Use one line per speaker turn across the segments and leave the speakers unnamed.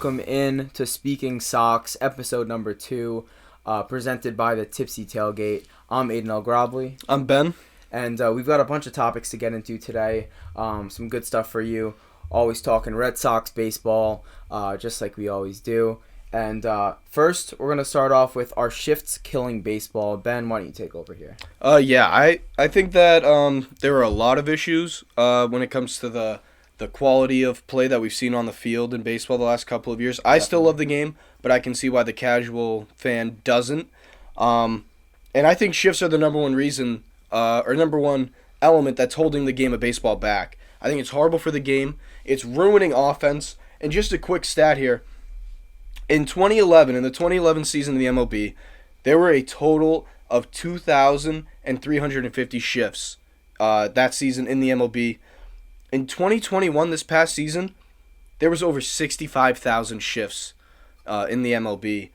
welcome in to Speaking Sox, episode number 2, presented by the Tipsy Tailgate. I'm Aiden Elgrobly.
I'm Ben.
And we've got a bunch of topics to get into today. Some good stuff for you. Always talking Red Sox baseball, just like we always do. And first, we're going to start off with our shifts killing baseball. Ben, why don't you take over here?
I think that there are a lot of issues when it comes to the quality of play that we've seen on the field in baseball the last couple of years. I still love the game, but I can see why the casual fan doesn't. And I think shifts are the number one reason, or number one element that's holding the game of baseball back. I think it's horrible for the game. It's ruining offense. And just a quick stat here. In 2011, in the 2011 season of the MLB, there were a total of 2,350 shifts that season in the MLB. In 2021, this past season, there was over 65,000 shifts in the MLB,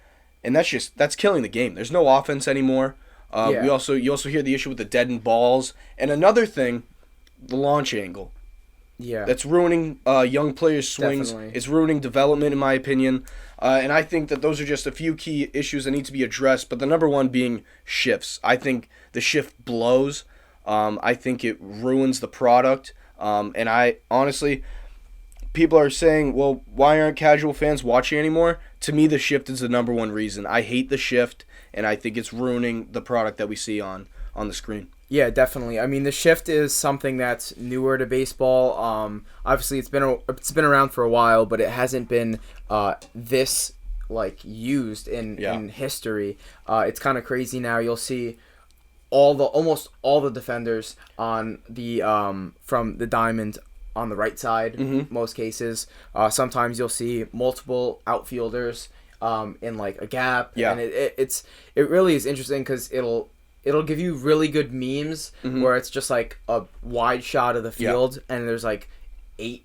and that's killing the game. There's no offense anymore. You also hear the issue with the deadened balls, and another thing, the launch angle.
Yeah,
that's ruining young players' swings. Definitely. It's ruining development, in my opinion. And I think that those are just a few key issues that need to be addressed. But the number one being shifts. I think the shift blows. I think it ruins the product. And I honestly, people are saying, well, why aren't casual fans watching anymore? To me, the shift is the number one reason. I hate the shift, and I think it's ruining the product that we see on the screen.
Yeah, definitely. I mean, the shift is something that's newer to baseball. Obviously, it's been around for a while, but it hasn't been this used in history. It's kind of crazy now. You'll see almost all the defenders on the from the diamond on the right side. Most cases. Sometimes you'll see multiple outfielders in a gap. Yeah, and it really is interesting because it'll give you really good memes where it's just like a wide shot of the field and there's 8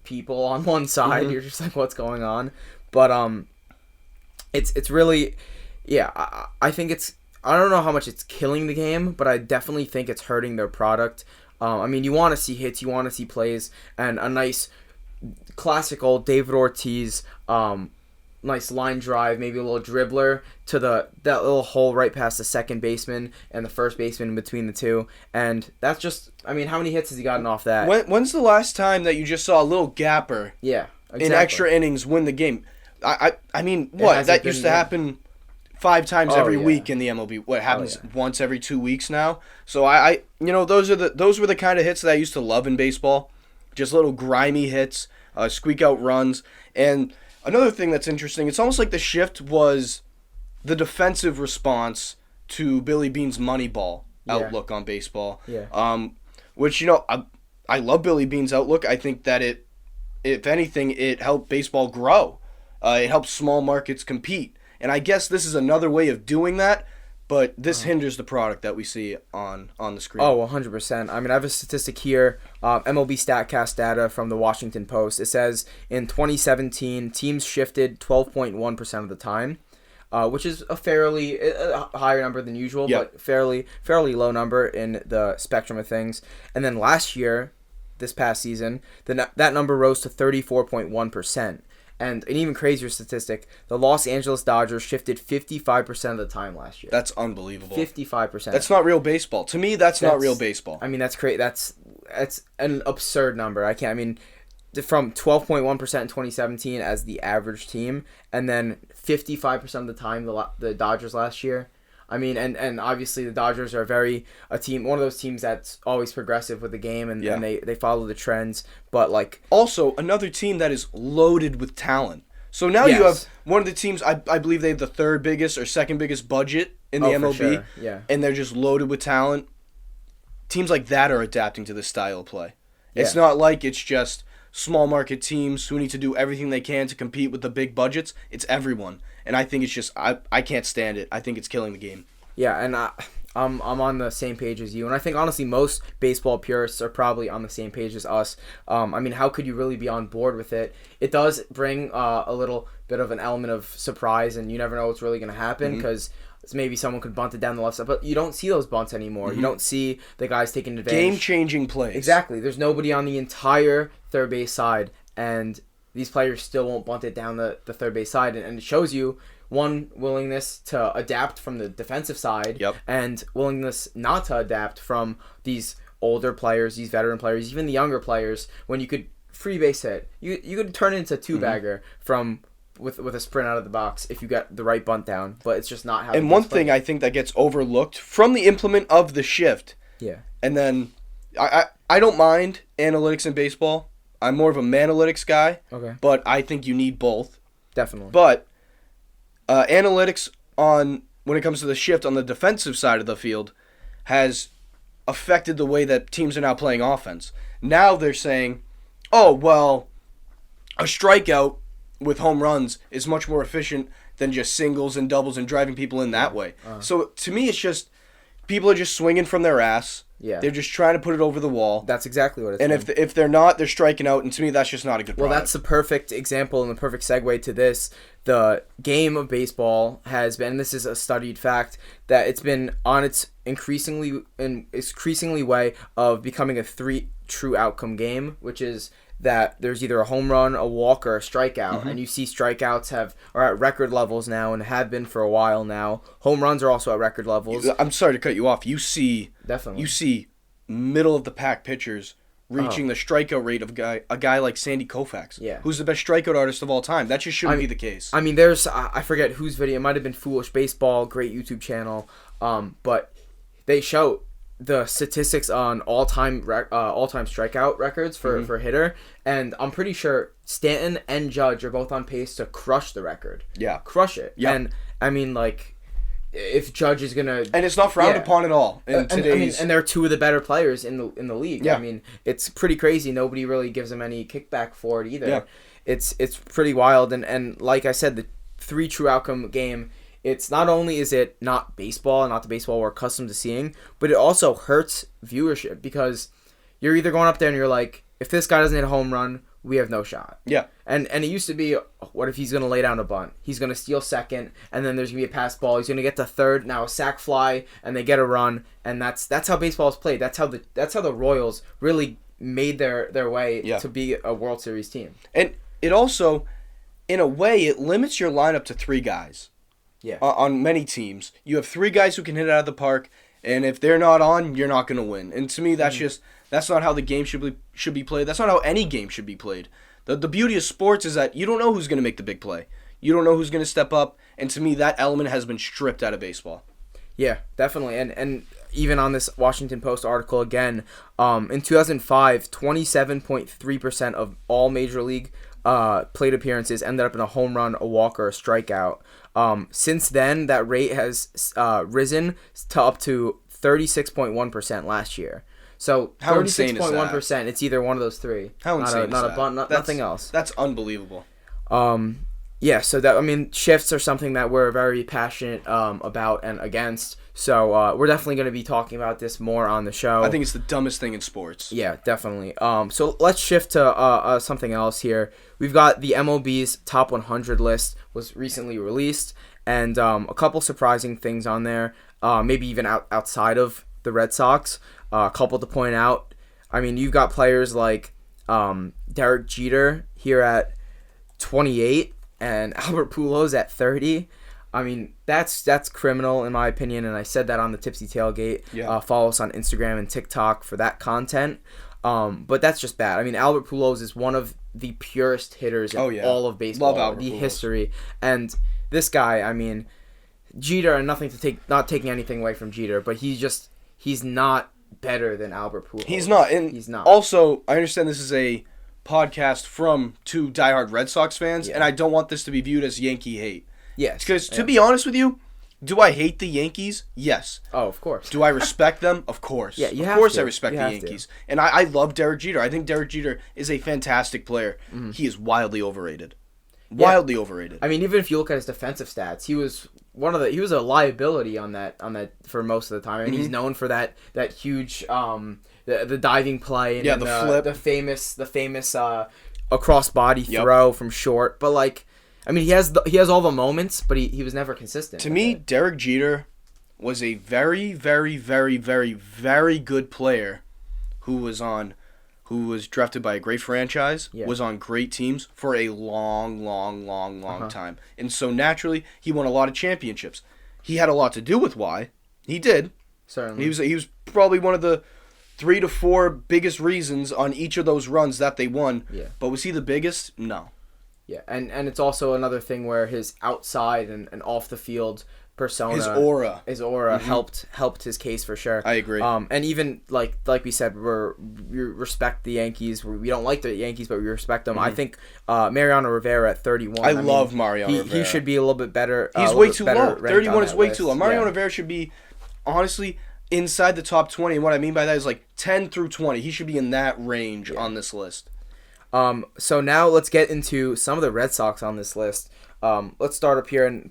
people on one side. You're just like, what's going on? But it's really, I think I don't know how much it's killing the game, but I definitely think it's hurting their product. I mean, you want to see hits, you want to see plays, and a nice classical David Ortiz nice line drive, maybe a little dribbler to that little hole right past the second baseman and the first baseman in between the two. And that's just, I mean, how many hits has he gotten off that?
When's the last time that you just saw a little gapper in extra innings win the game? I mean, what? That used to happen 5 times every week in the MLB. What happens once every 2 weeks now? So those were the kind of hits that I used to love in baseball. Just little grimy hits, squeak out runs. And another thing that's interesting, it's almost like the shift was the defensive response to Billy Beane's Moneyball outlook on baseball. Yeah. Which, I love Billy Beane's outlook. I think that if anything, it helped baseball grow. It helps small markets compete. And I guess this is another way of doing that, but this hinders the product that we see on the screen.
Oh, 100%. I mean, I have a statistic here, MLB StatCast data from the Washington Post. It says in 2017, teams shifted 12.1% of the time, which is a fairly higher number than usual, but fairly low number in the spectrum of things. And then last year, this past season, that number rose to 34.1%. And an even crazier statistic, the Los Angeles Dodgers shifted 55% of the time last year.
That's unbelievable.
55%.
That's not real baseball. To me, that's not real baseball.
I mean, that's great. That's an absurd number. From 12.1% in 2017 as the average team, and then 55% of the time the Dodgers last year. I mean, and obviously the Dodgers are one of those teams that's always progressive with the game, and they follow the trends. But
also another team that is loaded with talent. So now you have one of the teams. I believe they have the third biggest or second biggest budget in the MLB.
For sure.
And they're just loaded with talent. Teams like that are adapting to this style of play. It's not like it's just small market teams who need to do everything they can to compete with the big budgets. It's everyone. And I think it's just, I can't stand it. I think it's killing the game.
Yeah, and I'm on the same page as you. And I think, honestly, most baseball purists are probably on the same page as us. I mean, how could you really be on board with it? It does bring a little bit of an element of surprise, and you never know what's really going to happen because maybe someone could bunt it down the left side. But you don't see those bunts anymore. You don't see the guys taking advantage.
Game-changing plays.
Exactly. There's nobody on the entire third base side, and these players still won't bunt it down the third base side, and it shows you one willingness to adapt from the defensive side, and willingness not to adapt from these older players, these veteran players, even the younger players. When you could free base hit, you could turn it into two-bagger from with a sprint out of the box if you got the right bunt down, but it's just not how.
And one thing I think that gets overlooked from the implement of the shift.
Yeah.
And then I don't mind analytics in baseball. I'm more of a manalytics guy.
Okay.
But I think you need both.
Definitely.
But analytics when it comes to the shift on the defensive side of the field has affected the way that teams are now playing offense. Now they're saying, oh, well, a strikeout with home runs is much more efficient than just singles and doubles and driving people in that way. So to me, it's just people are just swinging from their ass.
Yeah.
They're just trying to put it over the wall.
That's exactly what it's
And if they're not, they're striking out. And to me, that's just not a good product.
Well, that's the perfect example and the perfect segue to this. The game of baseball has been, this is a studied fact, that it's been on its increasingly way of becoming a 3 true outcome game, which is that there's either a home run, a walk, or a strikeout. And you see strikeouts are at record levels now and have been for a while now. Home runs are also at record levels.
I'm sorry to cut you off. You see middle of the pack pitchers reaching the strikeout rate of a guy like Sandy Koufax, who's the best strikeout artist of all time. That just shouldn't be the case.
I mean, there's I forget whose video. It might have been Foolish Baseball, great YouTube channel. But they show the statistics on all-time strikeout records for hitter, and I'm pretty sure Stanton and Judge are both on pace to crush the record.
Yeah.
Crush it. Yeah. And I mean, like, if Judge is gonna,
and it's not frowned upon at all in today's.
And they're two of the better players in the league.
Yeah.
I mean, it's pretty crazy. Nobody really gives them any kickback for it either.
Yeah.
It's pretty wild. And like I said, the 3 true outcome game. It's not only is it not baseball, not the baseball we're accustomed to seeing, but it also hurts viewership because you're either going up there and you're like, if this guy doesn't hit a home run, we have no shot.
Yeah.
And it used to be, what if he's going to lay down a bunt? He's going to steal second, and then there's going to be a pass ball. He's going to get to third, now a sac fly, and they get a run, and that's how baseball is played. That's how the Royals really made their way to be a World Series team.
And it also, in a way, it limits your lineup to 3 guys.
Yeah.
On many teams, you have 3 guys who can hit it out of the park, and if they're not on, you're not going to win. And to me, that's not how the game should be played. That's not how any game should be played. The beauty of sports is that you don't know who's going to make the big play. You don't know who's going to step up, and to me, that element has been stripped out of baseball.
Yeah, definitely. And even on this Washington Post article again, in 2005, 27.3% of all Major League plate appearances ended up in a home run, a walk, or a strikeout. Since then, that rate has risen to up to 36.1% last year. So 36.1%, it's either one of those 3.
How insane is that?
Not a bunt, nothing else.
That's unbelievable.
Yeah, so that, I mean, shifts are something that we're very passionate about and against. So we're definitely going to be talking about this more on the show.
I think it's the dumbest thing in sports.
Yeah, definitely. So let's shift to something else here. We've got the MLB's top 100 list was recently released, and a couple surprising things on there. Maybe even outside of the Red Sox. A couple to point out. I mean, you've got players like Derek Jeter here at 28 and Albert Pujols at 30. I mean, that's criminal in my opinion, and I said that on the Tipsy Tailgate.
Yeah.
Follow us on Instagram and TikTok for that content. But that's just bad. I mean, Albert Pujols is one of the purest hitters in all of baseball,
Love Albert
the
Pujols.
History. And this guy, I mean, Jeter, and not taking anything away from Jeter, but he's not better than Albert Pujols.
He's not. And
he's not.
Also, I understand this is a podcast from 2 diehard Red Sox fans, and I don't want this to be viewed as Yankee hate.
Yes.
Because to be honest with you, do I hate the Yankees? Yes.
Oh, of course.
Do I respect them? Of course.
Yeah, you
of
have
course
to.
I respect the Yankees. And I love Derek Jeter. I think Derek Jeter is a fantastic player. Mm-hmm. He is wildly overrated. Wildly overrated.
I mean, even if you look at his defensive stats, he was a liability on that for most of the time. I mean, he's known for that huge the diving play and
the flip,
the famous across body throw from short. But like, I mean, he has all the moments, but he was never consistent.
To me, Derek Jeter was a very, very, very, very, very good player who who was drafted by a great franchise,
Yeah.
was on great teams for a long time. And so naturally, he won a lot of championships. He had a lot to do with why. He did.
Certainly.
He was probably one of the 3 to 4 biggest reasons on each of those runs that they won.
Yeah.
But was he the biggest? No.
Yeah, and it's also another thing where his outside and off the field persona, his aura helped his case for sure.
I agree.
And even like we said, we respect the Yankees. We don't like the Yankees, but we respect them. I think Mariana Rivera at 31.
I love Mariana Rivera.
He should be a little bit better.
He's way too low. 31 is way
list.
too low. Mariana Rivera should be, honestly, inside the top 20. And what I mean by that is like 10 through 20. He should be in that range on this list.
So now let's get into some of the Red Sox on this list. Let's start up here. And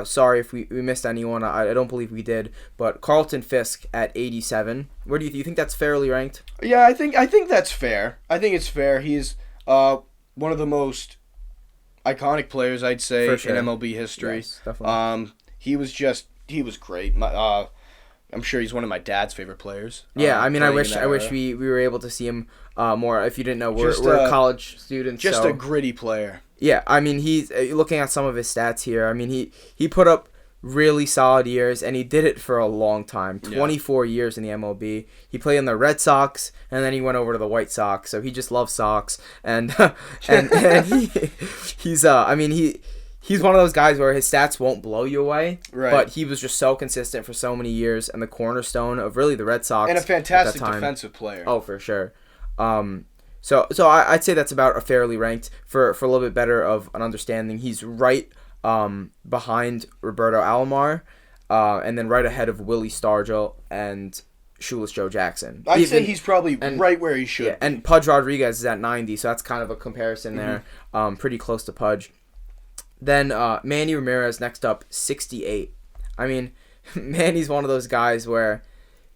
sorry if we missed anyone. I don't believe we did. But Carlton Fisk at 87. Where do you think that's fairly ranked?
Yeah, I think that's fair. I think it's fair. He's one of the most iconic players, I'd say, in MLB history.
Yes, definitely.
He was great. I'm sure he's one of my dad's favorite players.
Yeah, I mean, I wish we were able to see him more. If you didn't know, we're college students.
Just a gritty player.
Yeah, I mean, he's looking at some of his stats here. I mean, he put up really solid years, and he did it for a long time. 24 years in the MLB. He played in the Red Sox, and then he went over to the White Sox. So he just loves Sox, and he's He's one of those guys where his stats won't blow you away,
right?
But he was just so consistent for so many years and the cornerstone of really the Red Sox.
And a fantastic defensive player.
Oh, for sure. So I'd say that's about a fairly ranked for a little bit better of an understanding. He's right behind Roberto Alomar, and then right ahead of Willie Stargell and Shoeless Joe Jackson.
I'd say he's probably right where he should.
Yeah, and Pudge Rodriguez is at 90, so that's kind of a comparison there. Pretty close to Pudge. Then Manny Ramirez next up, 68. I mean, Manny's one of those guys where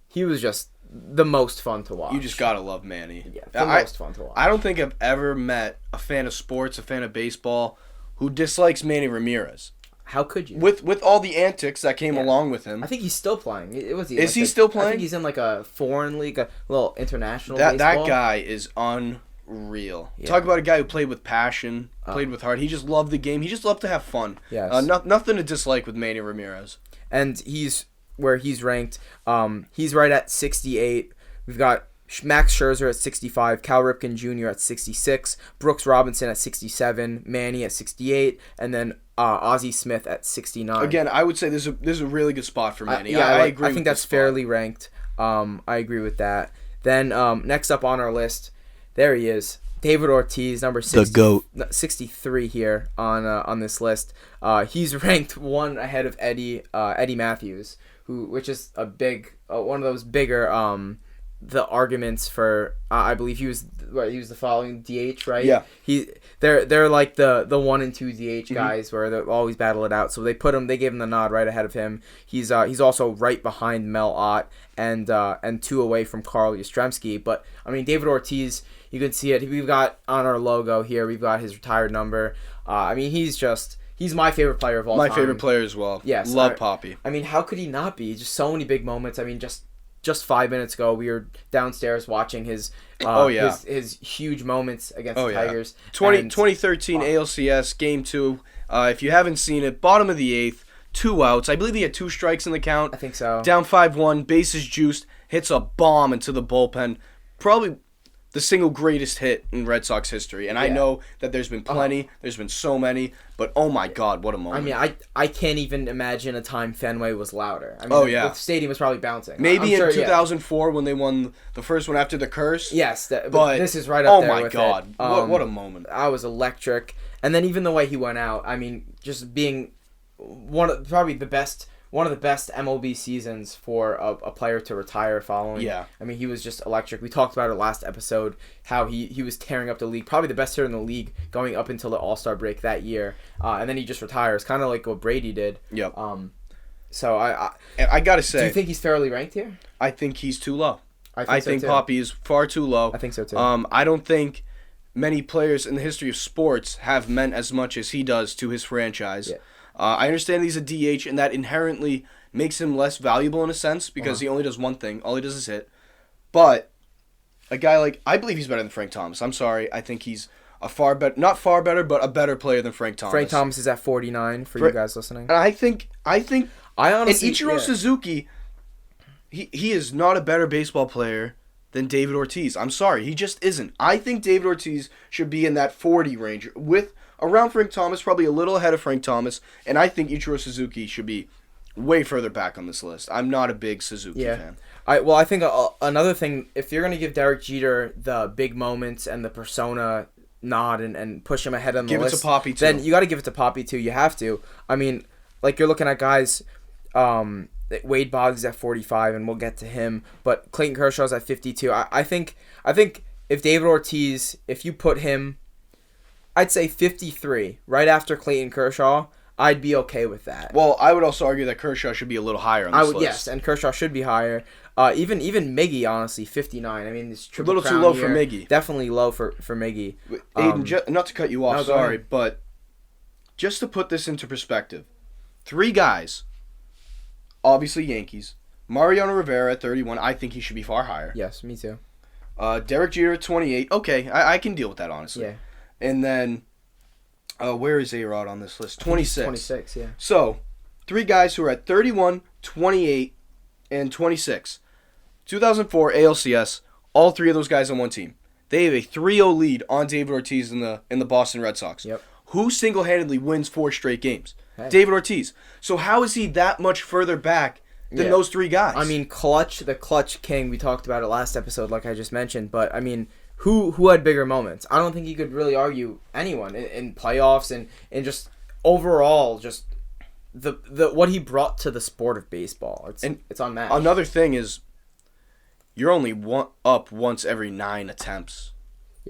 he was just the most fun to watch.
You just gotta love Manny.
Yeah, the most fun to watch.
I don't think I've ever met a fan of sports, a fan of baseball, who dislikes Manny Ramirez.
How could you?
With all the antics that came along with him.
I think he's still playing.
Is he still playing?
I think he's in like a foreign league, a little international baseball.
That guy is unreal. Yeah. Talk about a guy who played with passion, played with heart. He just loved the game. He just loved to have fun.
Yes.
Nothing to dislike with Manny Ramirez.
And he's where he's ranked. He's right at 68. We've got Max Scherzer at 65, Cal Ripken Jr. at 66, Brooks Robinson at 67, Manny at 68, and then Ozzie Smith at 69.
Again, I would say this is a really good spot for Manny.
I agree. I think that's fairly ranked. I agree with that. Then next up on our list, there he is, David Ortiz, number 60,
the GOAT.
63 here on this list. He's ranked one ahead of Eddie Matthews, which is a big one of those bigger the arguments for I believe he was the following DH, right?
Yeah.
They're like the 1 and 2 DH guys where they always battle it out. So they gave him the nod right ahead of him. He's also right behind Mel Ott and 2 away from Carl Yastrzemski. But I mean, David Ortiz, you can see it. We've got on our logo here. We've got his retired number. I mean, he's my favorite player of all time.
My favorite player as well.
Yes,
love Poppy.
I mean, how could he not be? Just so many big moments. I mean, just 5 minutes ago, we were downstairs watching his his huge moments against the Tigers.
2013 ALCS Game 2. If you haven't seen it, bottom of the 8th, 2 outs. I believe he had 2 strikes in the count.
I think so.
Down 5-1, bases juiced, hits a bomb into the bullpen. Probably the single greatest hit in Red Sox history. And I know that there's been plenty. There's been so many. But, oh, my God, what a moment.
I mean, I can't even imagine a time Fenway was louder. I mean, the stadium was probably bouncing.
Maybe in 2004 when they won the first one after the curse.
Yes, but this is right up there with it.
Oh, my God. What a moment.
I was electric. And then even the way he went out, I mean, just being one of the best MLB seasons for a player to retire following.
Yeah.
I mean, he was just electric. We talked about it last episode, how he was tearing up the league. Probably the best hitter in the league going up until the All-Star break that year. And then he just retires, kind of like what Brady did.
Yep.
So
I got to say.
Do you think he's fairly ranked here?
I think he's too low.
I think
Poppy is far too low.
I think so too.
I don't think many players in the history of sports have meant as much as he does to his franchise.
Yeah.
I understand he's a DH, and that inherently makes him less valuable in a sense because he only does one thing. All he does is hit. But a guy like, I believe he's better than Frank Thomas. I'm sorry. I think he's a far better, not far better, but a better player than Frank Thomas.
Frank Thomas is at 49 for you guys listening.
And I honestly, and Ichiro
yeah.
Suzuki, he is not a better baseball player than David Ortiz. I'm sorry. He just isn't. I think David Ortiz should be in that 40 range with around Frank Thomas, probably a little ahead of Frank Thomas, and I think Ichiro Suzuki should be way further back on this list. I'm not a big Suzuki fan.
I think another thing, if you're going to give Derek Jeter the big moments and the persona nod and push him ahead on the list,
give it to Poppy too.
Then you got to give it to Poppy too. You have to. I mean, like you're looking at guys, Wade Boggs at 45, and we'll get to him, but Clayton Kershaw's at 52. I think if David Ortiz, if you put him, I'd say 53, right after Clayton Kershaw, I'd be okay with that.
Well, I would also argue that Kershaw should be a little higher on this list.
Yes, and Kershaw should be higher. Even Miggy, honestly, 59. I mean, it's
a little too low for Miggy.
Definitely low for Miggy.
Aiden, not to cut you off, sorry, but just to put this into perspective, 3 guys, obviously Yankees, Mariana Rivera at 31. I think he should be far higher.
Yes, me too.
Derek Jeter at 28. Okay, I can deal with that, honestly.
Yeah.
And then, where is A-Rod on this list? 26.
26, yeah.
So, 3 guys who are at 31, 28, and 26. 2004 ALCS, all 3 of those guys on one team. They have a 3-0 lead on David Ortiz in the Boston Red Sox.
Yep.
Who single-handedly wins 4 straight games?
Hey.
David Ortiz. So how is he that much further back than those 3 guys?
I mean, the clutch king, we talked about it last episode, like I just mentioned, but I mean, who had bigger moments? I don't think you could really argue anyone in playoffs and just overall, just the what he brought to the sport of baseball. It's unmatched.
Another thing is, you're only up once every 9 attempts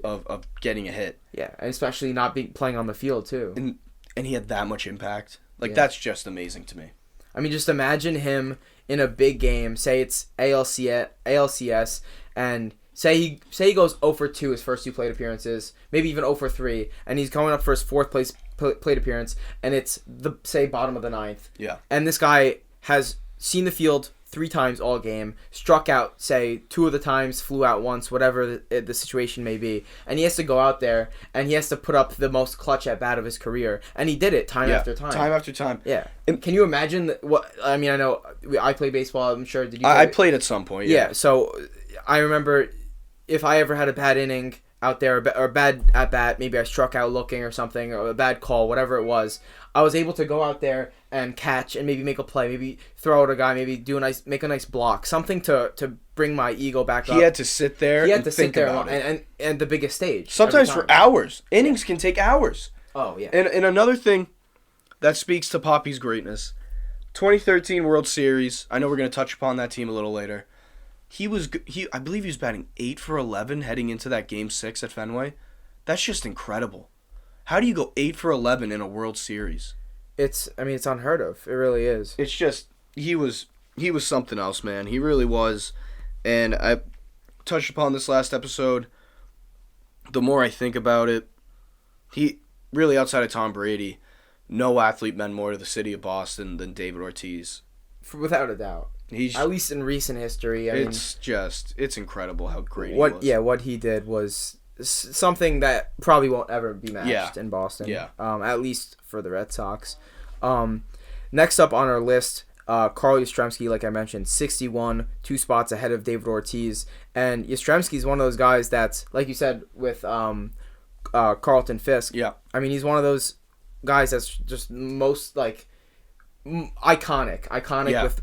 of getting a hit.
Yeah, and especially not playing on the field too.
And he had that much impact. That's just amazing to me.
I mean, just imagine him in a big game. Say it's ALCS, and say he goes 0 for 2 his first 2 plate appearances, maybe even 0 for 3, and he's going up for his 4th place plate appearance, and it's the bottom of the 9th.
Yeah.
And this guy has seen the field 3 times all game, struck out, say, 2 of the times, flew out once, whatever the situation may be. And he has to go out there, and he has to put up the most clutch at-bat of his career. And he did it time after time.
Time after time.
Yeah. And can you imagine what... I mean, I know I play baseball, I'm sure. Did you play?
I played at some point, yeah.
Yeah, so I remember if I ever had a bad inning out there, or bad at-bat, maybe I struck out looking or something, or a bad call, whatever it was, I was able to go out there and catch and maybe make a play, maybe throw out a guy, maybe make a nice block, something to bring my ego back up.
He had to sit there and think about
it. And the biggest stage.
Sometimes for hours. Innings can take hours.
Oh, yeah.
And another thing that speaks to Poppy's greatness, 2013 World Series, I know we're going to touch upon that team a little later. I believe he was batting 8 for 11 heading into that Game 6 at Fenway. That's just incredible. How do you go 8 for 11 in a World Series?
It's unheard of. It really is.
It's just he was something else, man. He really was. And I touched upon this last episode. The more I think about it, he really, outside of Tom Brady, no athlete meant more to the city of Boston than David Ortiz.
Without a doubt. At least in recent history.
It's incredible how great he was.
Yeah, what he did was something that probably won't ever be matched in Boston.
Yeah.
At least for the Red Sox. Next up on our list, Carl Yastrzemski, like I mentioned, 61, 2 spots ahead of David Ortiz. And Yastrzemski is one of those guys that's, like you said, with Carlton Fisk.
Yeah.
I mean, he's one of those guys that's just most, like, iconic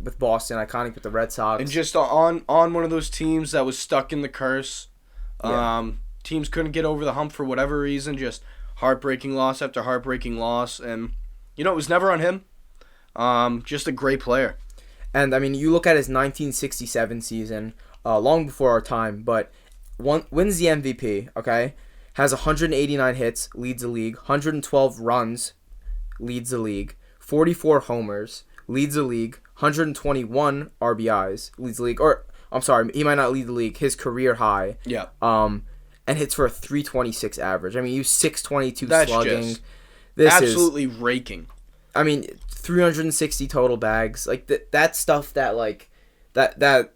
with Boston, iconic with the Red Sox.
And just on one of those teams that was stuck in the curse.
Yeah.
Teams couldn't get over the hump for whatever reason, just heartbreaking loss after heartbreaking loss. And, it was never on him. Just a great player.
And, I mean, you look at his 1967 season, long before our time, but wins the MVP, okay? Has 189 hits, leads the league. 112 runs, leads the league. 44 homers, leads the league. 121 RBIs, leads the league. Or, I'm sorry, he might not lead the league. His career high.
Yeah.
And hits for a 326 average. I mean, you 622
That's
slugging.
This absolutely raking.
I mean, 360 total bags. Like that stuff that like that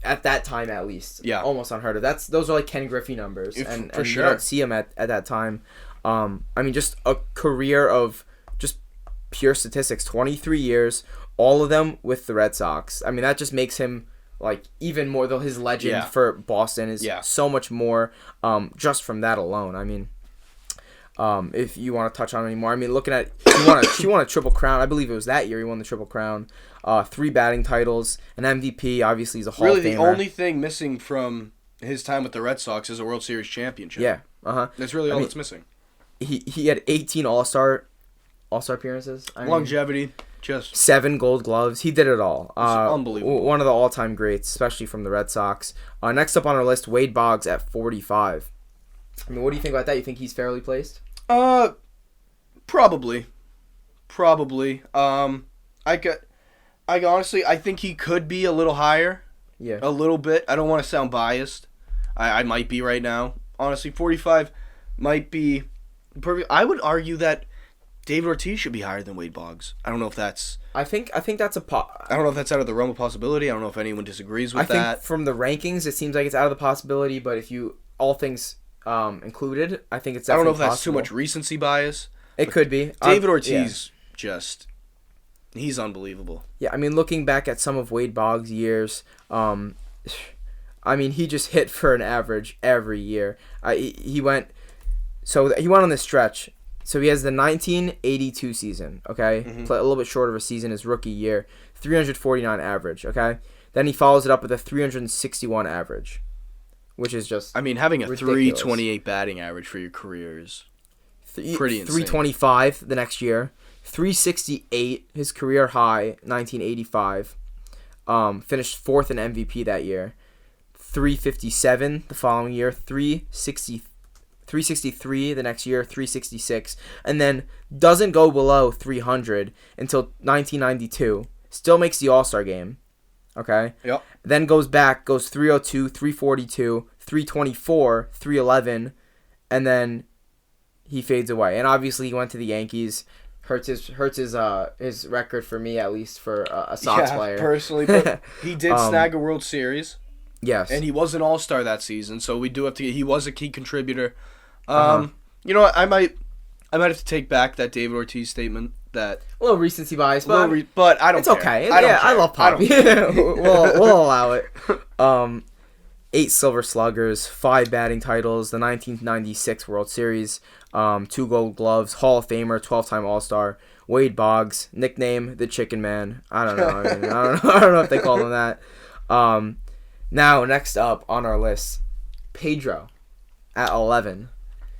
at that time at least.
Yeah.
Almost unheard of. Those are like Ken Griffey numbers, and
sure.
you don't see him at that time. I mean, just a career of just pure statistics. 23 years, all of them with the Red Sox. I mean, that just makes him like even more. Though his legend for Boston is so much more. Just from that alone. I mean. If you want to touch on it anymore, I mean, looking at he won a triple crown. I believe it was that year he won the triple crown. 3 batting titles, an MVP. Obviously, he's a Hall of Famer.
Really, the only thing missing from his time with the Red Sox is a World Series championship.
Yeah,
That's really all that's missing.
He had 18 All-Star appearances.
Longevity, just
7 Gold Gloves. He did it all.
Unbelievable.
One of the all-time greats, especially from the Red Sox. Next up on our list, Wade Boggs at 45. I mean, what do you think about that? You think he's fairly placed?
Probably. I honestly, I think he could be a little higher.
Yeah.
A little bit. I don't want to sound biased. I might be right now. Honestly, 45 might be perfect. I would argue that David Ortiz should be higher than Wade Boggs. I don't know if that's...
I think that's
I don't know if that's out of the realm of possibility. I don't know if anyone disagrees with that.
I think from the rankings, it seems like it's out of the possibility, but if you... All things included, I think it's definitely
I don't know if that's
possible.
too much recency bias.
It could be.
David Ortiz, he's unbelievable.
Yeah, I mean, looking back at some of Wade Boggs' years, I mean, he just hit for an average every year. He went on this stretch. So he has the 1982 season, okay? Play a little bit short of a season his rookie year. 349 average, okay? Then he follows it up with a 361 average, which is just
I mean, having a
ridiculous.
328 batting average for your career is pretty insane.
325 the next year. 368, his career high, 1985. Finished 4th in MVP that year. 357 the following year. 363 the next year. 366. And then doesn't go below 300 until 1992. Still makes the All-Star game. Okay?
Yep.
Then goes 302, 342, 324, 311, and then he fades away. And obviously he went to the Yankees. Hurts his record for me, at least for a Sox player.
Personally, but he did snag a World Series.
Yes.
And he was an All-Star that season, so we do have to. He was a key contributor. You know what? I might have to take back that David Ortiz statement. That
a little recency bias, but
I don't.
It's
care.
okay.
I
love Poppy. we'll allow it. 8 Silver Sluggers, 5 batting titles, the 1996 World Series, 2 Gold Gloves, Hall of Famer, 12-time All-Star. Wade Boggs, nickname the Chicken Man. I don't know. I don't know if they call him that. Now next up on our list, Pedro at 11.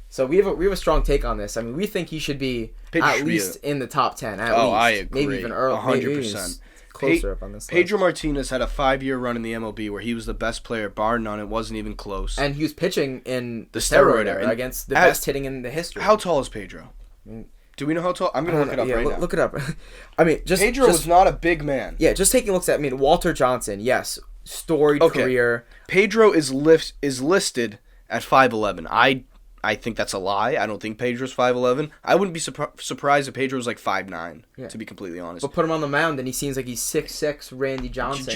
So we have a strong take on this. I mean, we think he should be at least in the top 10. At least.
I agree.
Maybe even early.
100%.
Closer up on this list.
Pedro Martinez had a 5-year run in the MLB where he was the best player, bar none. It wasn't even close.
And he was pitching in the steroid era against the best hitting in the history.
How tall is Pedro? Do we know how tall? I'm going to look it up right now.
Look it up. I mean,
Pedro was not a big man.
Yeah, just taking looks at, Walter Johnson, yes, storied career.
Pedro is listed at 5'11". I think that's a lie. I don't think Pedro's 5'11". I wouldn't be surprised if Pedro was like 5'9", to be completely honest.
But put him on the mound and he seems like he's 6'6", Randy Johnson.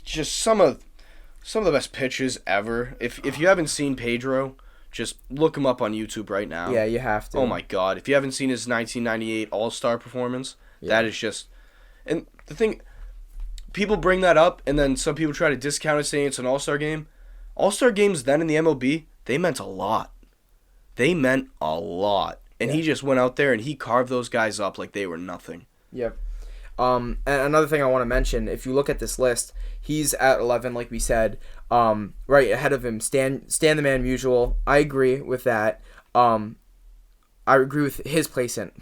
Just some of the best pitches ever. If you haven't seen Pedro, just look him up on YouTube right now.
Yeah, you have to.
Oh my God. If you haven't seen his 1998 All-Star performance, that is just... And the thing... People bring that up, and then some people try to discount it, saying it's an All-Star game. All-Star games then in the MLB... They meant a lot. And he just went out there and he carved those guys up like they were nothing.
Yep. And another thing I want to mention, if you look at this list, he's at 11, like we said, right ahead of him, Stan the Man Musial. I agree with that. I agree with his placement.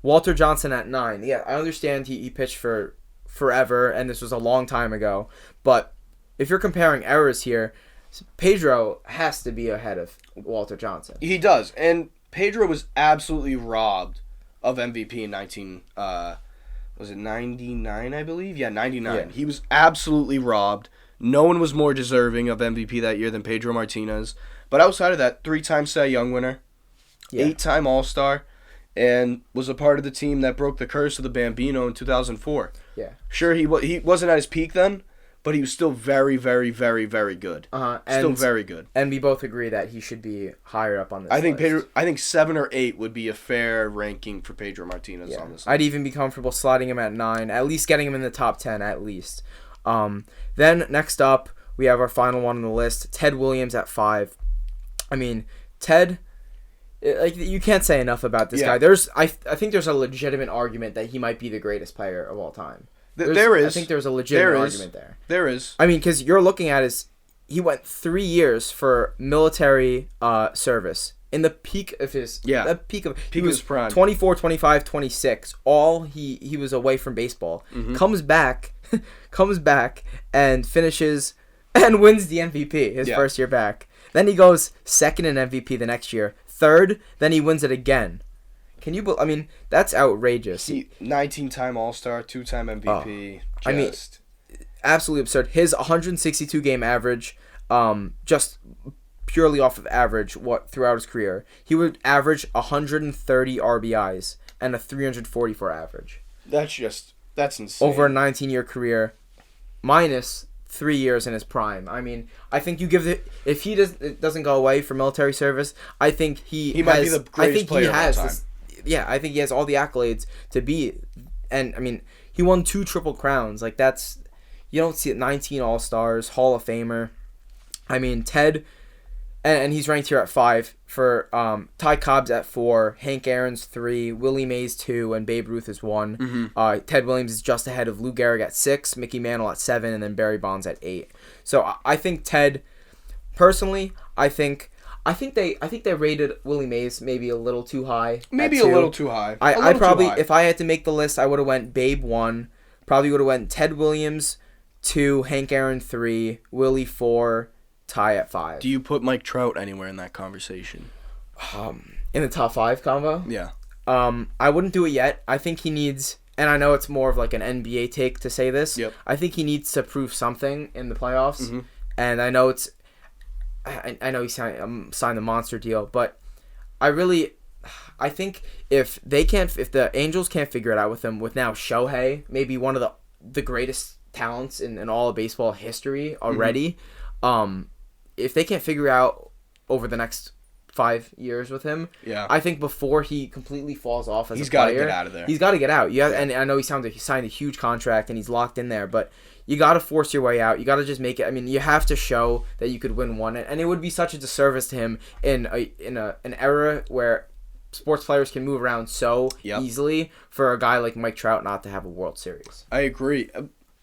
Walter Johnson at 9. Yeah, I understand he pitched for forever, and this was a long time ago. But if you're comparing eras here, Pedro has to be ahead of Walter Johnson.
He does, and Pedro was absolutely robbed of MVP in 99, I believe? Yeah, 99. Yeah. He was absolutely robbed. No one was more deserving of MVP that year than Pedro Martinez. But outside of that, 3-time Cy Young winner, 8-time All-Star, and was a part of the team that broke the curse of the Bambino in 2004.
Yeah.
Sure, he wasn't at his peak then, but he was still very, very, very, very good. Still very good.
And we both agree that he should be higher up on this
list. I think 7 or 8 would be a fair ranking for Pedro Martinez on this list.
I'd even be comfortable sliding him at 9, at least getting him in the top 10 at least. Then next up, we have our final one on the list, Ted Williams at 5. I mean, Ted, like, you can't say enough about this guy. I think there's a legitimate argument that he might be the greatest player of all time.
There is.
I think there's a legitimate argument there.
There is.
I mean, because you're looking at he went 3 years for military service in the peak of his he was
prime.
24, 25, 26. He was away from baseball. Mm-hmm. comes back and finishes and wins the MVP his first year back. Then he goes second in MVP the next year, third. Then he wins it again. Can you? I mean, that's outrageous.
19-time All-Star, 2-time MVP.
I mean, absolutely absurd. His 162 game average, just purely off of average, throughout his career, he would average 130 RBIs and a 344 average.
That's insane.
Over a 19-year career, minus 3 years in his prime. I mean, I think you give if it doesn't go away for military service, I think he
might be the greatest player of all time.
I think he has all the accolades to be, and I mean, he won 2 Triple Crowns. Like, that's, you don't see it. 19 All-Stars, Hall of Famer. I mean, Ted, and he's ranked here at 5 for Ty Cobb's at 4, Hank Aaron's 3, Willie Mays 2, and Babe Ruth is 1. Mm-hmm. Ted Williams is just ahead of Lou Gehrig at 6, Mickey Mantle at 7, and then Barry Bonds at 8. So I think Ted, personally, I think they rated Willie Mays maybe a little too high.
Maybe a little too high.
I probably, if I had to make the list, I would have went Babe 1. Probably would have went Ted Williams 2, Hank Aaron 3, Willie 4, Ty at 5.
Do you put Mike Trout anywhere in that conversation?
In the top 5 combo?
Yeah.
I wouldn't do it yet. I think he needs, and I know it's more of like an NBA take to say this.
Yep.
I think he needs to prove something in the playoffs. Mm-hmm. And I know he signed the monster deal, but I think if the Angels can't figure it out with him, with now Shohei, maybe one of the greatest talents in all of baseball history already, if they can't figure out over the next 5 years with him, I think before he completely falls off as a player,
he's got to get out of there.
He's got to get out. And I know he signed a huge contract and he's locked in there, but you got to force your way out. You got to just make it. I mean, you have to show that you could win one, and it would be such a disservice to him in an era where sports players can move around so easily for a guy like Mike Trout not to have a World Series.
I agree.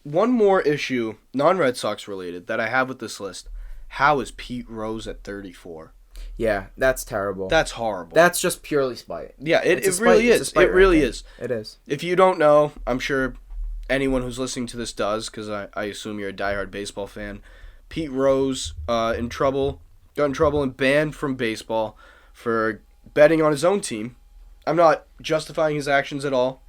One more issue, non-Red Sox related, that I have with this list. How is Pete Rose at 34?
Yeah, that's terrible.
That's horrible.
That's just purely spite.
Yeah, it really is. It really is.
It is.
If you don't know, I'm sure anyone who's listening to this does, because I assume you're a diehard baseball fan. Pete Rose got in trouble and banned from baseball for betting on his own team. I'm not justifying his actions at all,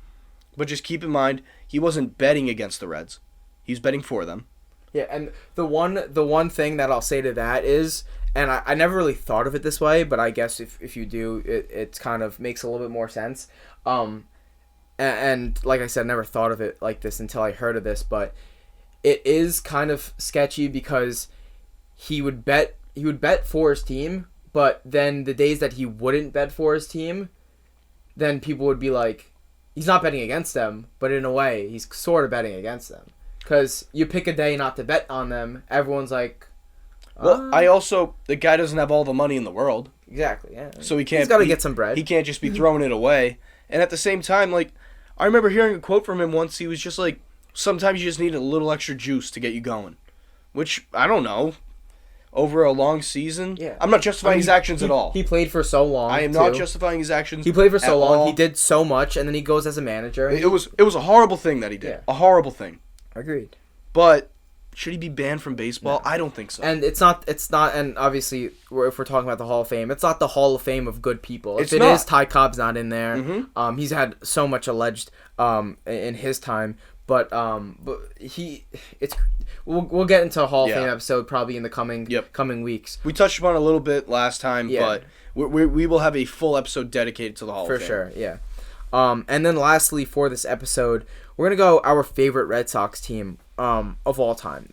but just keep in mind, he wasn't betting against the Reds. He was betting for them.
Yeah, and the one thing that I'll say to that is, and I never really thought of it this way, but I guess if you do, it kind of makes a little bit more sense. And like I said, I never thought of it like this until I heard of this, but it is kind of sketchy because he would bet for his team, but then the days that he wouldn't bet for his team, then people would be like, he's not betting against them, but in a way, he's sort of betting against them. Because you pick a day not to bet on them, everyone's like...
Well, the guy doesn't have all the money in the world.
Exactly, yeah.
So he's
got to get some bread.
He can't just be throwing it away. And at the same time, like, I remember hearing a quote from him once. He was just like, sometimes you just need a little extra juice to get you going. Which, I don't know, over a long season?
Yeah.
I'm not justifying his actions at all.
He played for so long,
I am not justifying his actions.
He played for so long.
All.
He did so much, and then he goes as a manager.
It was a horrible thing that he did. Yeah. A horrible thing.
Agreed.
But should he be banned from baseball?
No.
I don't think so.
And it's not, and obviously, if we're talking about the Hall of Fame, it's not the Hall of Fame of good people. If it is, Ty Cobb's not in there. Mm-hmm. He's had so much alleged in his time, but we'll get into a Hall of Fame episode probably in the coming weeks.
We touched upon it a little bit last time, but we will have a full episode dedicated to the Hall of Fame.
For sure, yeah. And then lastly for this episode, we're going to go our favorite Red Sox team of all time.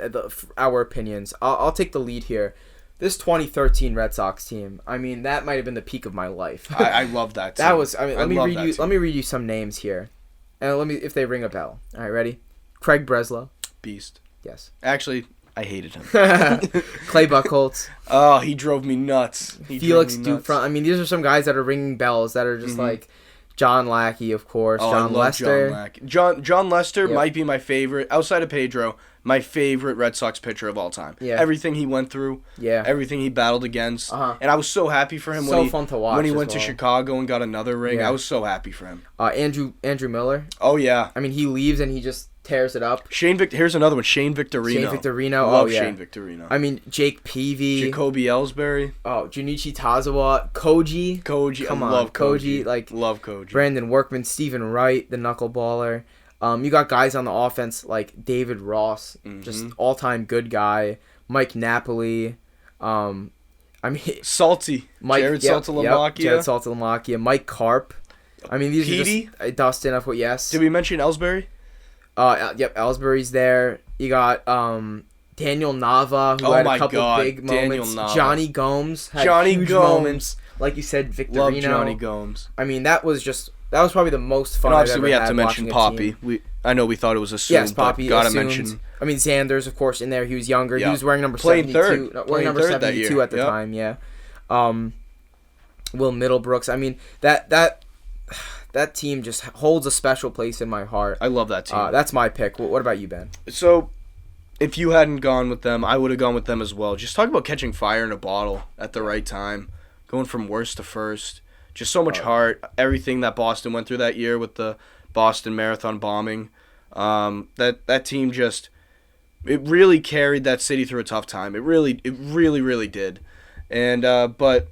Our opinions. I'll take the lead here. This 2013 Red Sox team. I mean, that might have been the peak of my life.
I love that team.
That was. I mean, let me read you some names here, and let me if they ring a bell. All right, ready? Craig Breslow.
Beast.
Yes.
Actually, I hated him.
Clay Buchholz.
Oh, he drove me nuts.
Felix Dufresne. I mean, these are some guys that are ringing bells that are just like John Lackey, of course.
Oh,
John Lester.
John Lackey. John Lester might be my favorite, outside of Pedro, my favorite Red Sox pitcher of all time. Yeah. Everything he went through. Yeah. Everything he battled against. And I was so happy for him
fun to watch
when he went to Chicago and got another ring. Yeah. I was so happy for him.
Andrew Miller.
Oh, yeah.
I mean, he leaves and he just tears it up.
Here's another one. Shane Victorino.
Love
Shane Victorino.
I mean, Jake Peavy.
Jacoby Ellsbury.
Oh, Junichi Tazawa. Koji.
Come on. Love Koji.
Love Koji. Brandon Workman. Stephen Wright, the knuckleballer. You got guys on the offense like David Ross, just all-time good guy. Mike Napoli. I mean,
Salty. Jared
Saltalamacchia. Mike Karp. I mean, these are just Dustin. Yes.
Did we mention Ellsbury?
Yep, Ellsbury's there. You got Daniel Nava, who had a couple big moments. Johnny Gomes had huge moments. Like you said, Victorino.
Love Johnny Gomes.
I mean, that was probably the most fun. And
obviously, we have to mention Poppy. I know we thought it was assumed. Yes, Poppy. Gotta mention.
I mean, Xanders, of course, in there. He was younger. He was wearing number 72. Wearing number 72 at the time. Yeah. Will Middlebrooks. I mean, that team just holds a special place in my heart.
I love that team.
That's my pick. What about you, Ben?
So, if you hadn't gone with them, I would have gone with them as well. Just talk about catching fire in a bottle at the right time, going from worst to first. Just so much heart. Everything that Boston went through that year with the Boston Marathon bombing. That team just, it really carried that city through a tough time. It really did. And but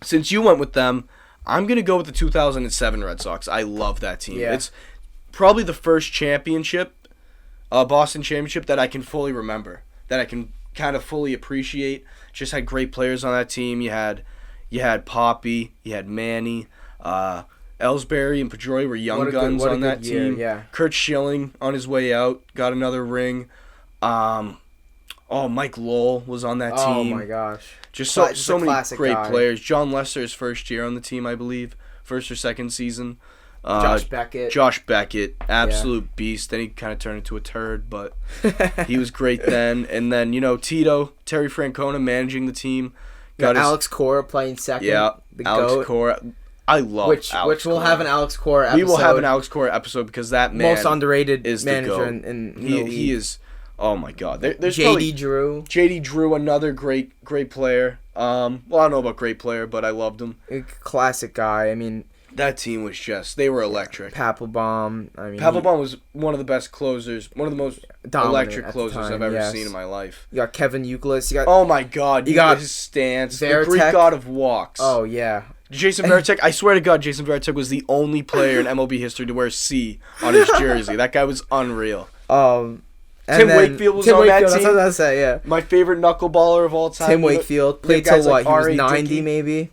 since you went with them, I'm going to go with the 2007 Red Sox. I love that team. Yeah. It's probably the first championship, Boston championship, that I can fully remember, that I can kind of fully appreciate. Just had great players on that team. You had Poppy, you had Manny, Ellsbury and Pedroia were young guns on that team. Yeah. Kurt Schilling on his way out got another ring. Mike Lowell was on that team. Oh my
gosh.
Just so many great players. John Lester's first year on the team, I believe. First or second season.
Josh Beckett,
absolute beast. Then he kind of turned into a turd, but he was great then. And then, Tito, Terry Francona managing the team.
Got Alex Cora playing second.
Yeah, Alex Cora. I love Alex Cora.
Which we'll have an Alex Cora episode.
We will have an Alex Cora episode because that man
most underrated
is
manager in the league.
He is. Oh my God. There's
JD Drew.
JD Drew, another great player. I don't know about great player, but I loved him.
A classic guy. I mean,
that team was they were electric.
Papelbon.
Papelbon was one of the best closers, one of the most electric closers I've ever seen in my life.
You got Kevin Youkilis.
Oh my God. You got his stance. Varitek. The Greek god of walks.
Oh yeah.
Jason Varitek, I swear to God, Jason Varitek was the only player in MLB history to wear C on his jersey. That guy was unreal. Tim Wakefield was on that team.
That's what I was say, yeah.
My favorite knuckleballer of all time.
Tim Wakefield played till what? He was 90 maybe.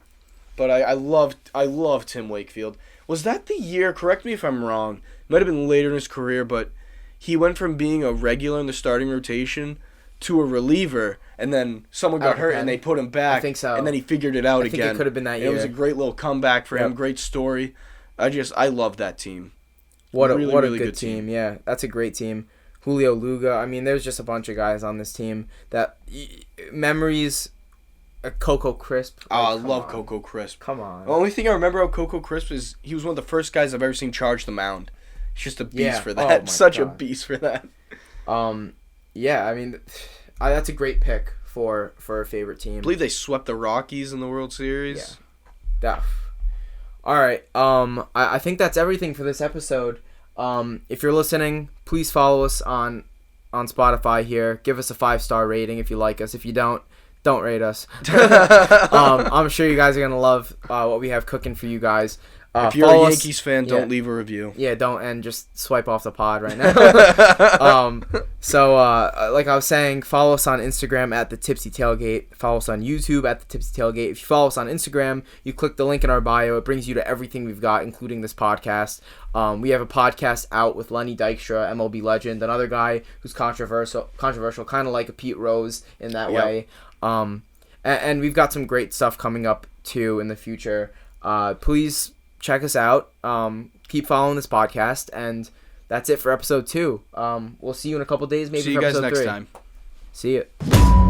But I loved Tim Wakefield. Was that the year? Correct me if I'm wrong. Might have been later in his career, but he went from being a regular in the starting rotation to a reliever, and then someone got hurt and they put him back.
I think so.
And then he figured it out again.
I think it could have been that year.
It was a great little comeback for him. Great story. I love that team.
What a good team. Yeah, that's a great team. Julio Luga. I mean, there's just a bunch of guys on this team that memories. Coco Crisp.
I love Coco Crisp.
Come on.
The only thing I remember of Coco Crisp is he was one of the first guys I've ever seen charge the mound. He's just a beast for that. Such a beast for that.
Yeah, I mean, that's a great pick for a favorite team.
I believe they swept the Rockies in the World Series.
Yeah. All right. I think that's everything for this episode. If you're listening, please follow us on Spotify here. Give us a 5-star rating if you like us. If you don't rate us. I'm sure you guys are going to love what we have cooking for you guys.
If you're a Yankees fan, don't leave a review.
Yeah, don't, and just swipe off the pod right now. Like I was saying, follow us on Instagram at The Tipsy Tailgate. Follow us on YouTube at The Tipsy Tailgate. If you follow us on Instagram, you click the link in our bio. It brings you to everything we've got, including this podcast. We have a podcast out with Lenny Dykstra, MLB legend, another guy who's controversial, kind of like a Pete Rose in that way. And we've got some great stuff coming up, too, in the future. Please check us out. Keep following this podcast, and that's it for episode 2. We'll see you in a couple days, maybe.
See you
for
guys
episode
next
3.
time.
See you.